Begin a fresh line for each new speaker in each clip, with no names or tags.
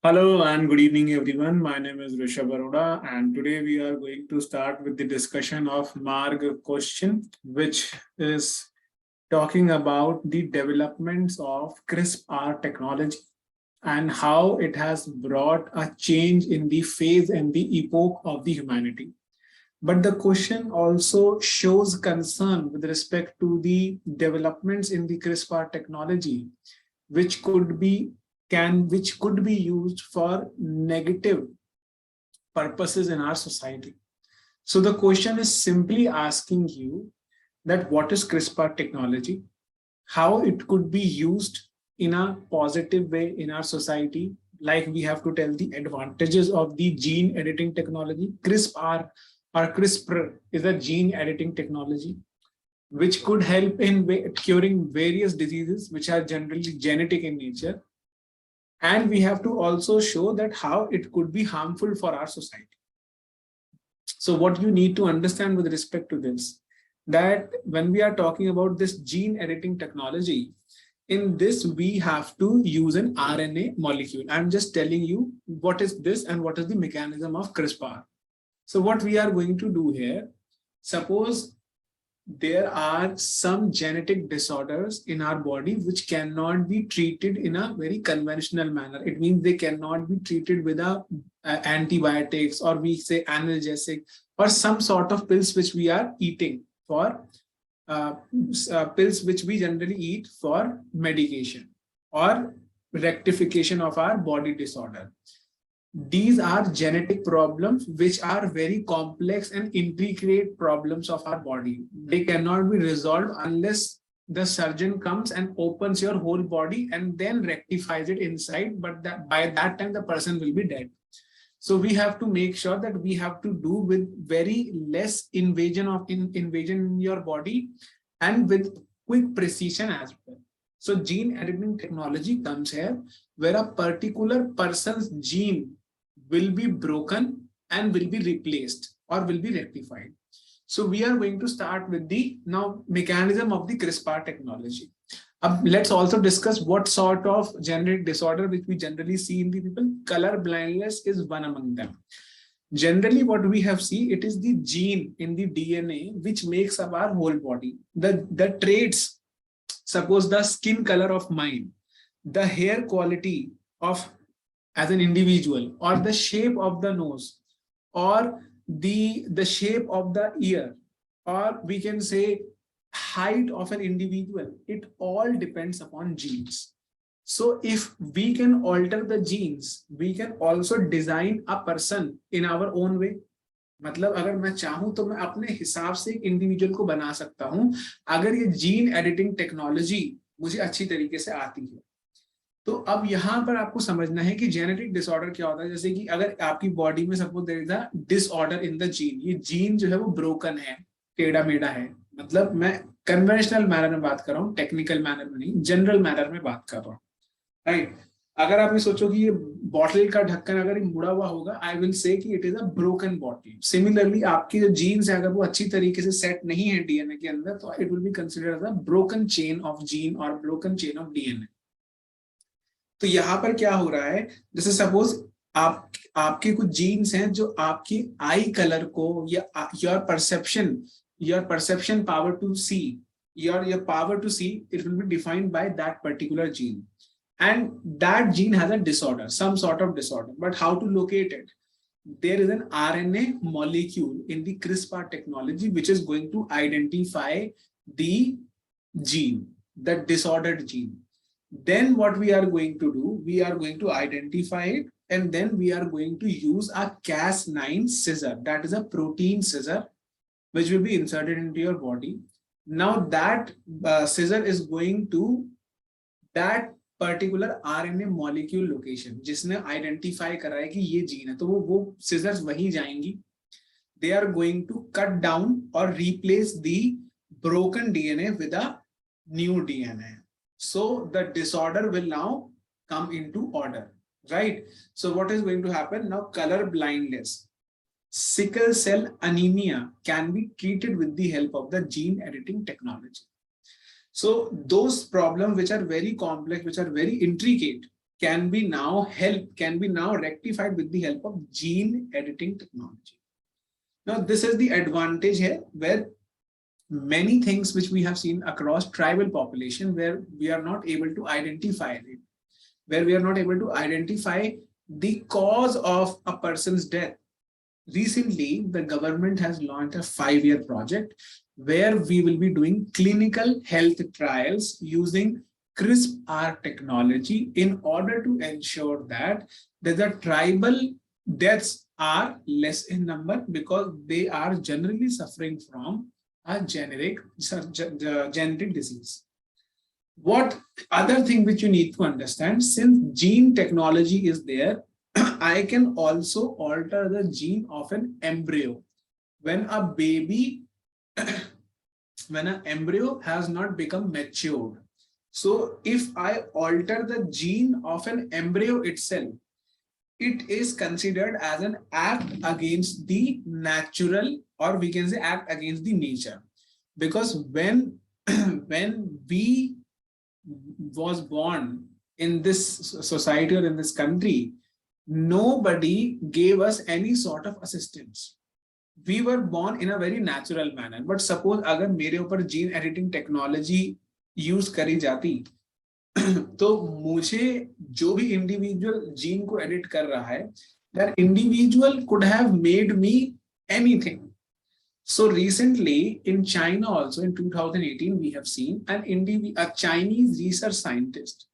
Hello and good evening, everyone. My name is Rishabh Arora, and today we are going to start with the discussion of Marg question, which is talking about the developments of CRISPR technology and how it has brought a change in the phase and the epoch of the humanity. But the question also shows concern with respect to the developments in the CRISPR technology, which could be used for negative purposes in our society. So the question is simply asking you that what is CRISPR technology, how it could be used in a positive way in our society. Like we have to tell the advantages of the gene editing technology. CRISPR is a gene editing technology which could help in curing various diseases which are generally genetic in nature. And we have to also show that how it could be harmful for our society. So what you need to understand with respect to this, that when we are talking about this gene editing technology, in this we have to use an RNA molecule. I'm just telling you what is this and what is the mechanism of CRISPR. So what we are going to do here, suppose there are some genetic disorders in our body which cannot be treated in a very conventional manner. It means they cannot be treated with antibiotics, or we say analgesic, or some sort of pills which we are eating for pills which we generally eat for medication or rectification of our body disorder. These are genetic problems which are very complex and intricate problems of our body. They cannot be resolved unless the surgeon comes and opens your whole body and then rectifies it inside, but by that time the person will be dead. So we have to make sure that we have to do with very less invasion in your body and with quick precision as well. So gene editing technology comes here, where a particular person's gene will be broken and will be replaced or will be rectified. So we are going to start with the now mechanism of the CRISPR technology. Let's also discuss what sort of genetic disorder which we generally see in the people. Color blindness is one among them. Generally, what we have seen, it is the gene in the DNA which makes up our whole body. The traits, suppose the skin color of mine, the hair quality of as an individual, or the shape of the nose, or the shape of the ear, or we can say height of an individual, it all depends upon genes. So if we can alter the genes, we can also design a person in our own way. मतलब अगर मैं चाहूं तो मैं अपने हिसाब से एक इंडिविजुअल को बना सकता हूं, अगर ये जीन एडिटिंग टेक्नोलॉजी मुझे अच्छी तरीके से आती है। तो अब यहाँ पर आपको समझना है कि जेनेटिक डिसऑर्डर क्या होता है। जैसे कि अगर आपकी बॉडी में suppose there is a disorder in the gene, ये जीन जो है वो ब्रोकन है, टेढ़ा मेढ़ा है, मतलब मैं कन्वेंशनल मैनर में बात कर रहा हूँ, टेक्निकल मैनर में नहीं, जनरल मैनर में बात कर रहा हूँ, राइट। अगर आप ये सोचो कि ये बॉटल का ढक्कन अगर ये मुड़ा हुआ होगा, आई विल से कि it is a broken bottle. Similarly आपकी जो जीन्स है अगर वो अच्छी तरीके से सेट नहीं है डीएनए के अंदर, तो it will be considered as a broken chain of gene और ब्रोकन चेन ऑफ डीएनए। तो यहाँ पर क्या हो रहा है, जैसे सपोज आपके कुछ जीन्स हैं जो आपकी आई कलर को या your perception power to see, your power to see, it will be defined by that particular gene, and that gene has a disorder, some sort of disorder. But how to locate it? There is an RNA molecule in the CRISPR technology which is going to identify the gene, the disordered gene. Then what we are going to do, we are going to identify it, and then we are going to use a Cas9 scissor, that is a protein scissor which will be inserted into your body. Now that scissor is going to that particular RNA molecule location जिसने identify करा है कि ये gene है, तो वो scissors वहीं जाएंगी. They are going to cut down or replace the broken DNA with a new DNA. So the disorder will now come into order, right? So what is going to happen now? Color blindness, sickle cell anemia can be treated with the help of the gene editing technology. So those problems which are very complex, which are very intricate, can be now rectified with the help of gene editing technology. Now, this is the advantage here, where many things which we have seen across tribal population, where we are not able to identify it, where we are not able to identify the cause of a person's death. Recently, the government has launched a 5-year project where we will be doing clinical health trials using CRISPR technology in order to ensure that the tribal deaths are less in number, because they are generally suffering from a genetic disease. What other thing which you need to understand, since gene technology is there, I can also alter the gene of an embryo. When a baby, when an embryo has not become matured. So if I alter the gene of an embryo itself, it is considered as an act against the natural, or we can say act against the nature. Because when we was born in this society or in this country, nobody gave us any sort of assistance. We were born in a very natural manner. But suppose अगर मेरे ऊपर gene editing technology use करी जाती, तो मुझे जो भी individual gene को edit कर रहा है, that individual could have made me anything. So recently in China also, in 2018, we have seen a Chinese research scientist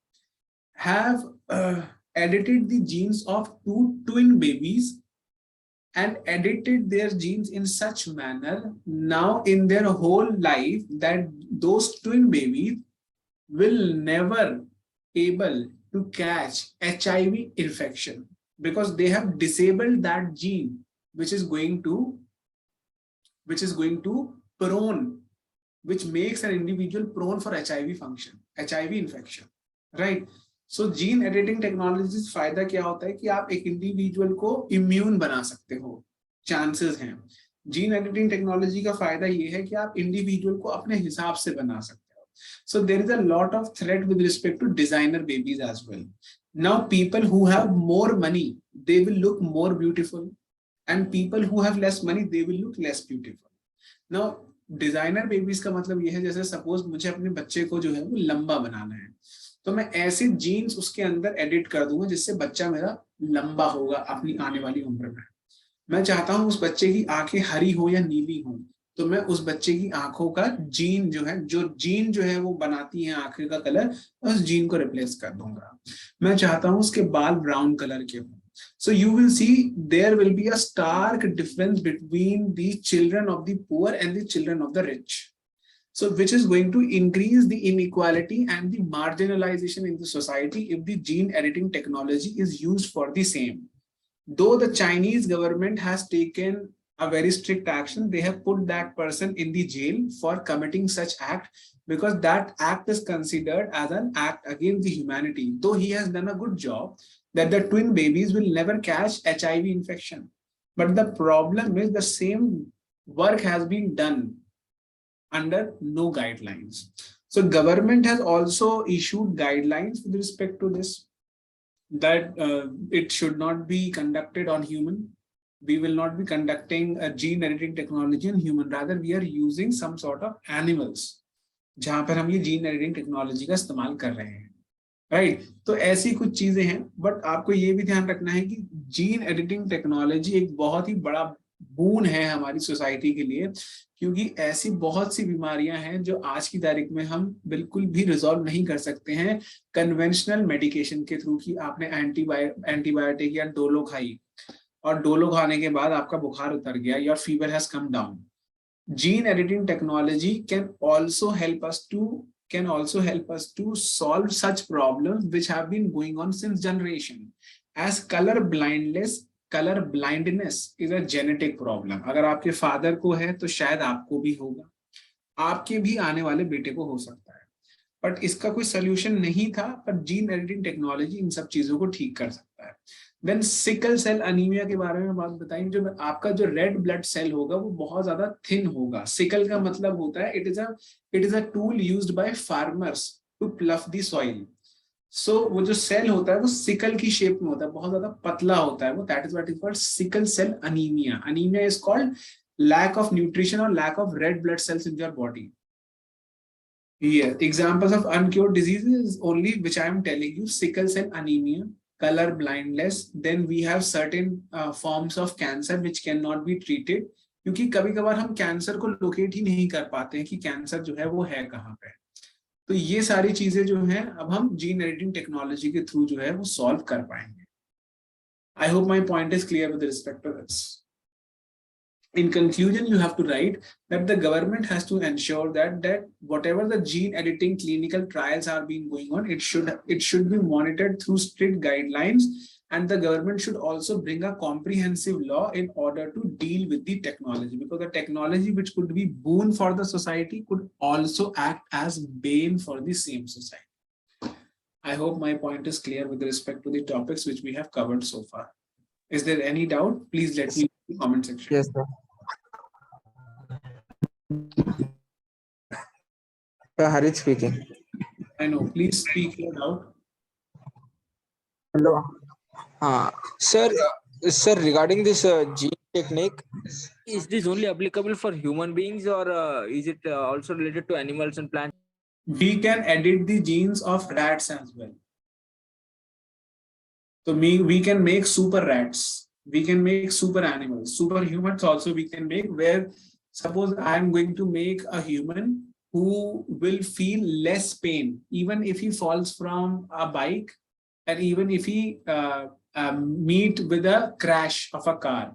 have edited the genes of 2 twin babies and edited their genes in such manner now in their whole life that those twin babies will never able to catch HIV infection, because they have disabled that gene which makes an individual prone for HIV infection, right? So gene editing technology से फायदा क्या होता है कि आप एक individual को immune बना सकते हो, चांसेस हैं। जीन एडिटिंग टेक्नोलॉजी का फायदा ये है कि आप इंडिविजुअल को अपने हिसाब से बना सकते हो। So there is a lot of threat with respect to designer babies as well. Now people who have more money, they will look more beautiful, and people who have less money, they will look less beautiful. Now designer babies का मतलब ये है, जैसे suppose मुझे अपने बच्चे को जो है वो लंबा बनाना है, तो मैं ऐसे जीन्स उसके अंदर एडिट कर दूंगा जिससे बच्चा मेरा लंबा होगा अपनी आने वाली उम्र में। मैं चाहता हूं उस बच्चे की आंखें हरी हो या नीली हो, तो मैं उस बच्चे की आंखों का जीन जो है वो बनाती है आंखें का कलर, उस जीन को रिप्लेस कर दूंगा। मैं चाहता हूं उसके बाल ब्राउन कलर के हों। So you will see there will be a stark difference between the children of the poor and the children of the rich. So which is going to increase the inequality and the marginalization in the society if the gene editing technology is used for the same. Though the Chinese government has taken a very strict action, they have put that person in the jail for committing such act, because that act is considered as an act against the humanity. Though he has done a good job, that the twin babies will never catch HIV infection. But the problem is the same work has been done under no guidelines. So government has also issued guidelines with respect to this, that it should not be conducted on human. We will not be conducting a gene editing technology on human. Rather, we are using some sort of animals, जहाँ पर हम ये gene editing technology का इस्तेमाल कर रहे हैं, right? तो ऐसी कुछ चीजें हैं, बट आपको ये भी ध्यान रखना है कि जीन एडिटिंग टेक्नोलॉजी एक बहुत ही बड़ा बून है हमारी सोसाइटी के लिए, क्योंकि ऐसी बहुत सी बीमारियां हैं जो आज की तारीख में हम बिल्कुल भी रिजॉल्व नहीं कर सकते हैं कन्वेंशनल मेडिकेशन के थ्रू। कि आपने एंटीबायोटिक या डोलो खाई और डोलो खाने के बाद आपका बुखार उतर गया, your fever has come down. Gene editing technology can also help us to solve such problems which have been going on since generation. As color blindness is a genetic problem. अगर आपके father को है तो शायद आपको भी होगा, आपके भी आने वाले बेटे को हो सकता है, बट इसका कोई सोल्यूशन नहीं था। पर जीन एडिटिंग टेक्नोलॉजी इन सब चीजों को ठीक कर सकता है। देन सिकल सेल अनीमिया के बारे में बात बताएंगे। जो आपका जो रेड ब्लड सेल होगा वो बहुत ज्यादा थिन होगा। सिकल का मतलब होता है it is a tool used by farmers to plough the soil. So वो जो सेल होता है वो सिकल की शेप में होता है, बहुत ज्यादा पतला होता है वो, that is what is called sickle cell anaemia. Anaemia is called lack of nutrition or lack of red blood cells in your body. Yeah, examples of uncured diseases is only which I am telling you: sickle cell anemia, color blindness. Then we have certain forms of cancer which cannot be treated, क्योंकि कभी कभार हम cancer को locate ही नहीं कर पाते हैं कि कैंसर जो है वो है कहाँ पे. तो ये सारी चीजें जो हैं अब हम जीन एडिटिंग टेक्नोलॉजी के थ्रू जो है वो सॉल्व कर पाएंगे. I hope my point is clear with respect to this. In conclusion, you have to write that the government has to ensure that whatever the gene editing clinical trials are being going on, it should be monitored through strict guidelines, and the government should also bring a comprehensive law in order to deal with the technology, because the technology which could be boon for the society could also act as bane for the same society. I hope my point is clear with respect to the topics which we have covered so far. Is there any doubt? Please let me know in the comment section.
Yes, sir. Harit speaking.
I know. Please speak your doubt.
Hello. Sir, regarding this gene technique, is this only applicable for human beings, or is it also related to animals and plants?
We can edit the genes of rats as well. So we can make super rats. We can make super animals. Super humans also we can make, where suppose I am going to make a human who will feel less pain even if he falls from a bike, and even if he meet with a crash of a car.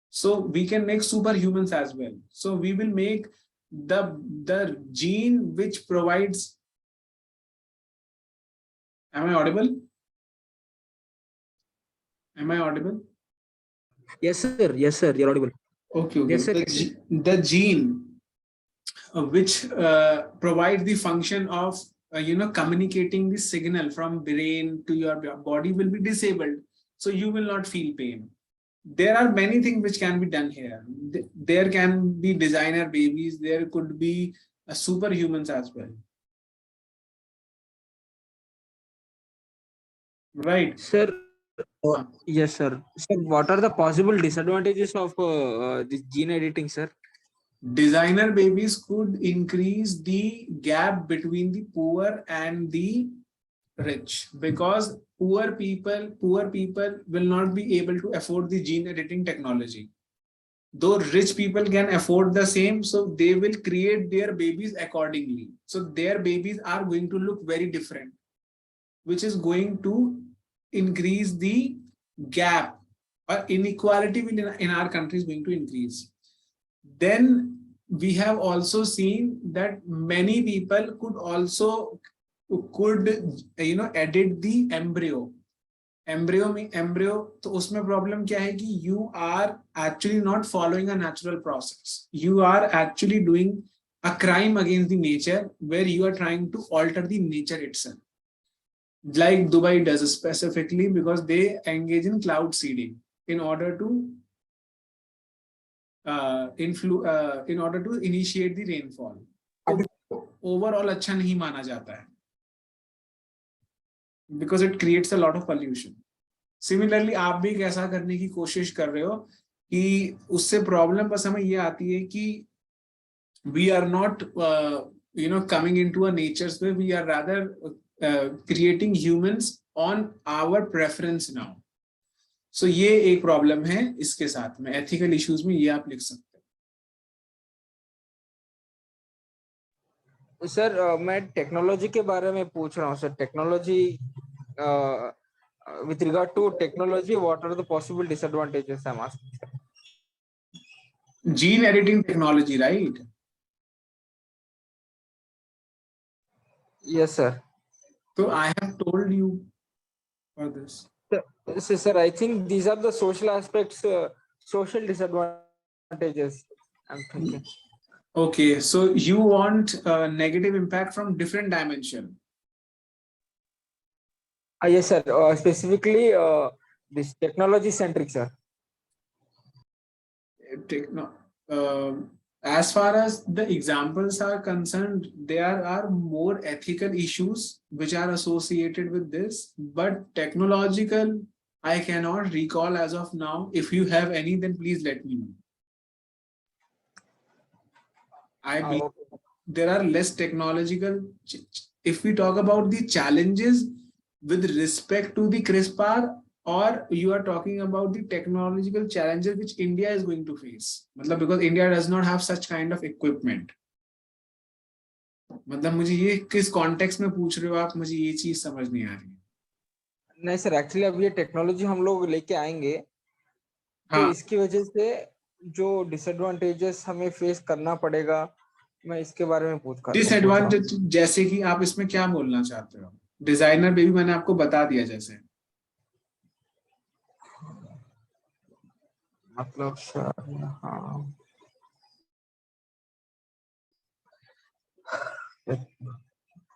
So we can make superhumans as well. So we will make the gene which provides. Am I audible? Am I audible?
Yes, sir. Yes, sir. You're audible.
Okay.
Yes, sir.
The gene which provides the function of communicating the signal from brain to your body will be disabled, so you will not feel pain. There are many things which can be done here. There can be designer babies, there could be superhumans as well, right?
Sir, yes, sir. Sir, what are the possible disadvantages of this gene editing, sir?
Designer babies could increase the gap between the poor and the rich, because poor people will not be able to afford the gene editing technology, though rich people can afford the same, so they will create their babies accordingly. So their babies are going to look very different, which is going to increase the gap, or inequality in our country is going to increase. Then we have also seen that many people could also edit the embryo. Embryo तो उसमें problem क्या है कि you are actually not following a natural process. You are actually doing a crime against the nature, where you are trying to alter the nature itself, like Dubai does specifically, because they engage in cloud seeding in order to in order to initiate the rainfall. Overall अच्छा नहीं माना जाता है, because it creates a lot of pollution. Similarly, आप भी एक ऐसा करने की कोशिश कर रहे हो कि उससे प्रॉब्लम बस हमें ये आती है कि we are not coming into a nature's way, we are rather creating humans on our preference now. So ये एक प्रॉब्लम है इसके साथ में, एथिकल इश्यूज में ये आप लिख सकते
हैं. सर मैं टेक्नोलॉजी के बारे में पूछ रहा हूँ sir. Technology with regard to technology, what are the possible disadvantages I'm asking?
Gene editing technology, right?
Yes, sir.
So I have told you for this.
Sir, I think these are the social aspects, social disadvantages, I'm thinking.
Okay, so you want negative impact from different dimension.
Yes, sir. Specifically, this technology centric, sir.
as far as the examples are concerned, there are more ethical issues which are associated with this, but technological, I cannot recall as of now. If you have any, then please let me know. I believe
Okay.
there are less technological. If we talk about the challenges with respect to the CRISPR, or you are talking about the technological challenges which India is going to face, मतलब because India does not have such kind of equipment. मतलब मुझे ये किस context में पूछ रहे हो आप, मुझे ये चीज समझ नहीं आ रही है.
नहीं सर, एक्चुअली अब ये टेक्नोलॉजी हम लोग लेके आएंगे, तो
हाँ,
इसकी वजह से जो डिसएडवांटेजेस हमें फेस करना पड़ेगा, मैं इसके बारे में पूछ रहा हूँ.
डिसएडवांटेज जैसे कि आप इसमें क्या बोलना चाहते हो? डिजाइनर भी मैंने आपको बता दिया जैसे.
मतलब सर, हाँ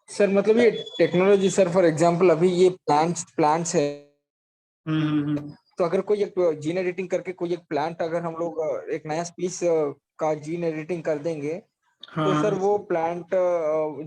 सर, मतलब ये टेक्नोलॉजी सर, फॉर एग्जांपल अभी ये प्लांट्स है, तो अगर कोई एक जीन एडिटिंग करके कोई एक प्लांट अगर हम लोग एक नया स्पीस का जीन एडिटिंग कर देंगे, तो
हाँ,
सर वो प्लांट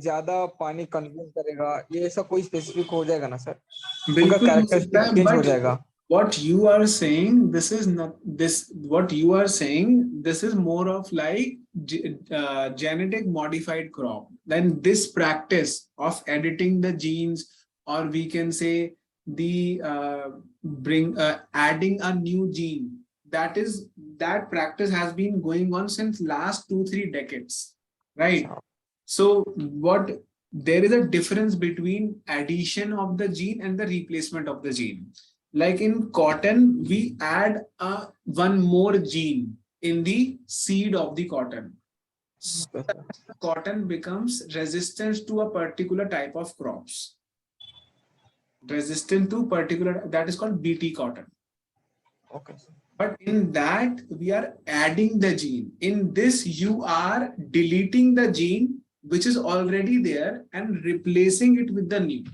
ज्यादा पानी कंज्यूम करेगा, ये ऐसा कोई स्पेसिफिक हो जाएगा ना सर? उनका
बिल्कुल हो सकता
कैरेक्टरिस्टिक
है,
चेंज हो
बट
जाएगा?
what you are saying, this is not this, what you are saying, this is more of like genetic modified crop. Then this practice of editing the genes, or we can say the adding a new gene, that practice has been going on since last 2-3 decades, right? So what, there is a difference between addition of the gene and the replacement of the gene. Like in cotton, we add one more gene in the seed of the cotton. So cotton becomes resistant to a particular type of crops. Resistant to particular, that is called BT cotton.
Okay.
But in that, we are adding the gene. In this, you are deleting the gene which is already there and replacing it with the new.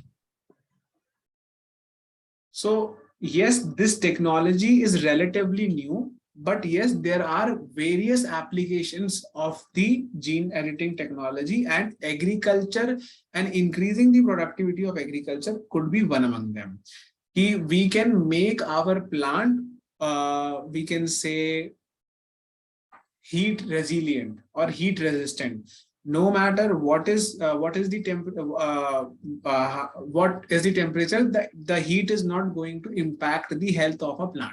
So yes, this technology is relatively new, but yes, there are various applications of the gene editing technology, and agriculture and increasing the productivity of agriculture could be one among them. We can make our plant, we can say, heat resilient or heat resistant. No matter what is the what is the temperature, the heat is not going to impact the health of a plant.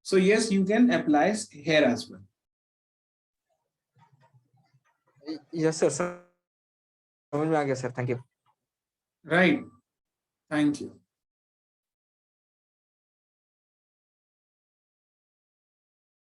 So yes, you can apply here as well.
Yes sir, समझ में आ गया sir, thank you.
Right. Thank you.